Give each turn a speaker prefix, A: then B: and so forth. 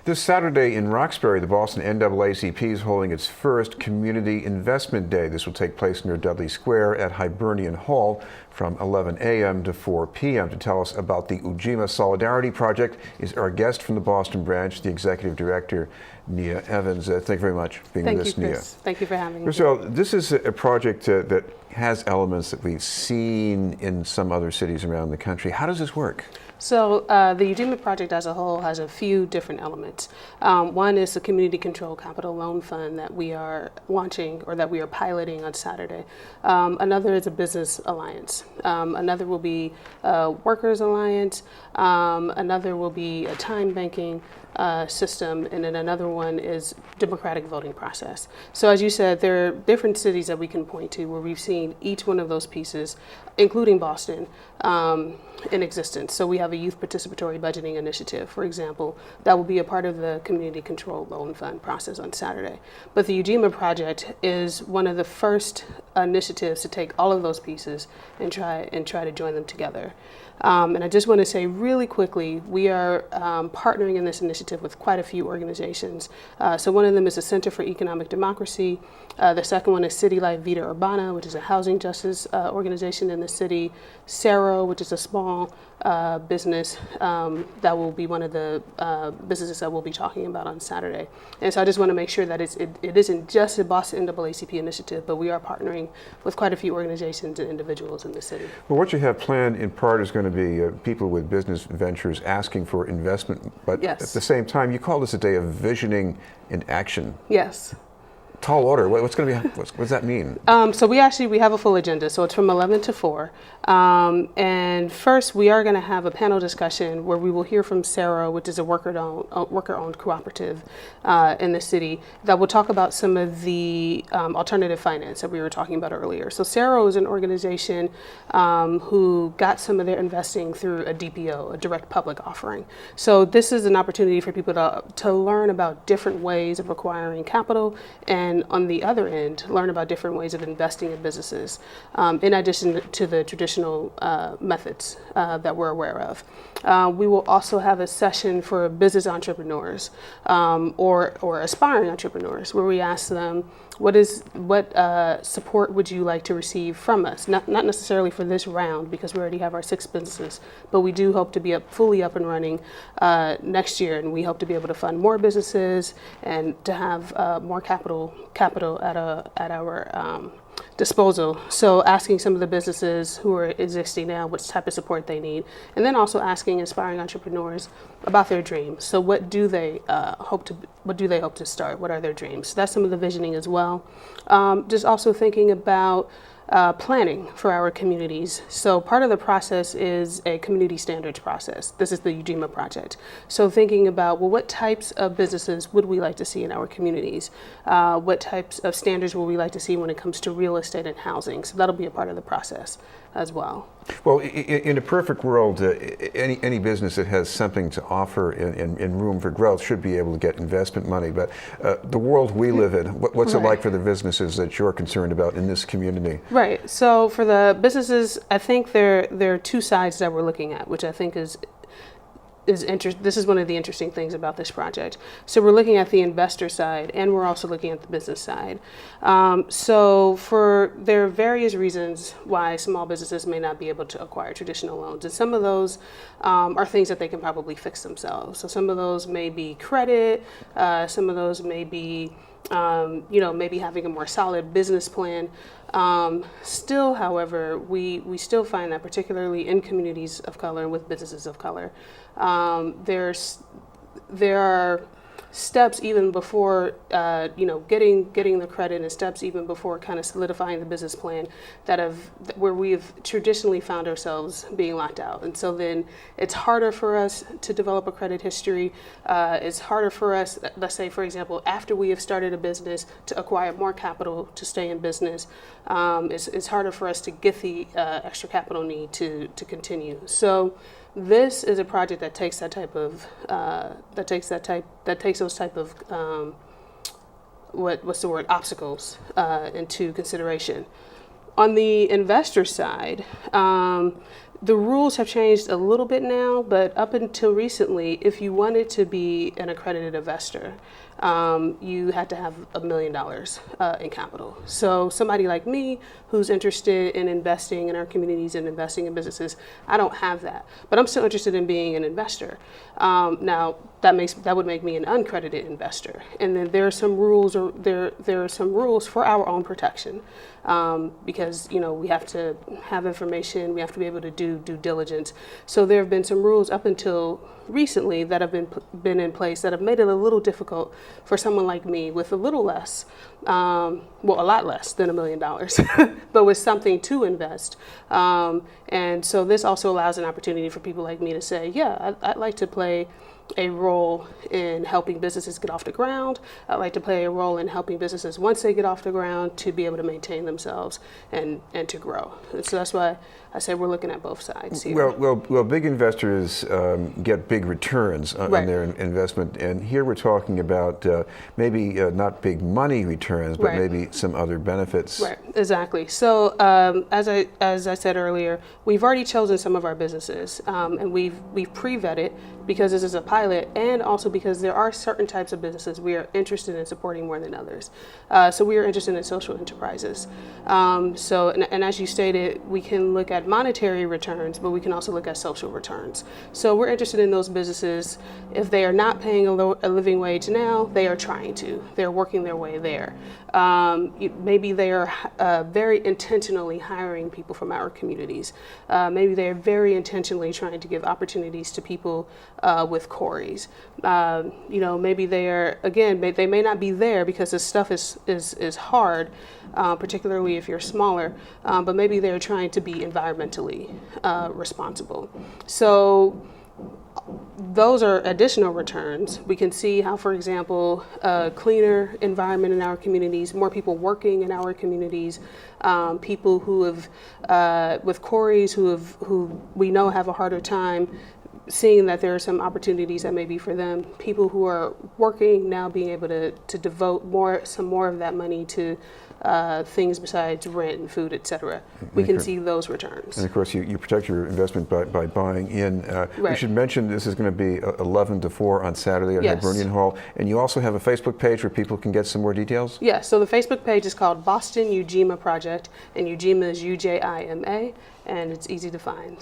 A: This Saturday in Roxbury, the Boston NAACP is holding its first Community Investment Day. This will take place near Dudley Square at Hibernian Hall from 11 a.m. to 4 p.m. To tell us about the Ujima Solidarity Project is our guest from the Boston branch, the Executive Director, Nia Evans. Thank you very much for being with us, Nia.
B: Thank you for having me.
A: So this is a project that has elements that we've seen in some other cities around the country. How does this work?
B: So the Ujima project as a whole has a few different elements. One is the Community Control Capital Loan Fund that we are launching or that we are piloting on Saturday. Another is a business alliance. Another will be a workers alliance. Another will be a time banking system, and then another one is democratic voting process. So as you said, there are different cities that we can point to where we've seen each one of those pieces, including Boston, in existence. So we have a youth participatory budgeting initiative, for example, that will be a part of the community control loan fund process on Saturday. But the Ujima project is one of the first initiatives to take all of those pieces and try to join them together. And I just want to say really quickly, we are partnering in this initiative with quite a few organizations. So one of them is the Center for Economic Democracy. The second one is City Life Vita Urbana, which is a housing justice organization in the city. Cero, which is a small business that will be one of the businesses that we'll be talking about on Saturday. And so I just want to make sure that it isn't just a Boston NAACP initiative, but we are partnering with quite a few organizations and individuals in the city.
A: Well, what you have planned in part is going to be people with business ventures asking for investment, but
B: yes,
A: at the same time, you call this a day of visioning in action.
B: Yes.
A: Tall order. What's going to be? What does that mean?
B: So we have a full agenda. So it's from 11 to 4. And first, we are going to have a panel discussion where we will hear from Cero, which is a worker-owned cooperative in the city, that will talk about some of the alternative finance that we were talking about earlier. So Cero is an organization who got some of their investing through a DPO, a direct public offering. So this is an opportunity for people to learn about different ways of acquiring capital, and on the other end, learn about different ways of investing in businesses, in addition to the traditional methods that we're aware of. We will also have a session for business entrepreneurs or aspiring entrepreneurs, where we ask them, what support would you like to receive from us? Not necessarily for this round, because we already have our 6 businesses, but we do hope to be fully up and running next year, and we hope to be able to fund more businesses and to have more capital at our disposal. So asking some of the businesses who are existing now what type of support they need, and then also asking aspiring entrepreneurs about their dreams. So what do they hope to start? What are their dreams? So that's some of the visioning as well. Just also thinking about planning for our communities. So part of the process is a community standards process. This is the Ujima project. So thinking about, well, what types of businesses would we like to see in our communities? What types of standards would we like to see when it comes to real estate and housing? So that'll be a part of the process as well.
A: Well, in a perfect world, any business that has something to offer and room for growth should be able to get investment money. But the world we live in, what's it like for the businesses that you're concerned about in this community?
B: Right. So for the businesses, I think there are 2 sides that we're looking at, which I think is this is one of the interesting things about this project. So we're looking at the investor side, and we're also looking at the business side. So there are various reasons why small businesses may not be able to acquire traditional loans, and some of those are things that they can probably fix themselves. So some of those may be credit, some of those may be maybe having a more solid business plan. Still, however, we still find that particularly in communities of color and with businesses of color, there are steps even before getting the credit, and steps even before kind of solidifying the business plan where we've traditionally found ourselves being locked out. And so then it's harder for us to develop a credit history. It's harder for us, let's say, for example, after we have started a business, to acquire more capital to stay in business. It's harder for us to get the extra capital need to continue. So this is a project that takes those type of obstacles into consideration. On the investor side, The rules have changed a little bit now, but up until recently, if you wanted to be an accredited investor, you had to have $1 million in capital. So somebody like me who's interested in investing in our communities and investing in businesses, I don't have that, but I'm still interested in being an investor. Now that would make me an uncredited investor, and then there are some rules, or there are some rules for our own protection, because we have to have information, we have to be able to do due diligence. So there have been some rules up until recently that have been in place that have made it a little difficult for someone like me with a little less, a lot less than $1 million, but with something to invest. And so this also allows an opportunity for people like me to say, yeah, I'd like to play a role in helping businesses get off the ground. I'd like to play a role in helping businesses, once they get off the ground, to be able to maintain themselves and to grow. And so that's why I say we're looking at both sides here.
A: Well, big investors get big returns on their investment, and here we're talking about maybe not big money returns, but maybe some other benefits.
B: Right, exactly. So as I said earlier, we've already chosen some of our businesses, and we've pre-vetted, because this is a pilot, and also because there are certain types of businesses we are interested in supporting more than others. So we are interested in social enterprises. And as you stated, we can look at monetary returns, but we can also look at social returns. So we're interested in those businesses. If they are not paying a living wage now, they are trying to. They're working their way there. Maybe they are very intentionally hiring people from our communities. Maybe they are very intentionally trying to give opportunities to people with quarries. Maybe they are, again, they may not be there because this stuff is hard, particularly if you're smaller, but maybe they're trying to be environmentally responsible. So those are additional returns. We can see how, for example, a cleaner environment in our communities, more people working in our communities, people who have, with quarries, who we know have a harder time, seeing that there are some opportunities that may be for them. People who are working now being able to devote some more of that money to things besides rent and food, etc. We can see those returns.
A: And of course, you protect your investment by buying in. We should mention this is going to be 11 to 4 on Saturday at Hibernian Hall. And you also have a Facebook page where people can get some more details?
B: Yes, so the Facebook page is called Boston Ujima Project, and Ujima is Ujima, and it's easy to find.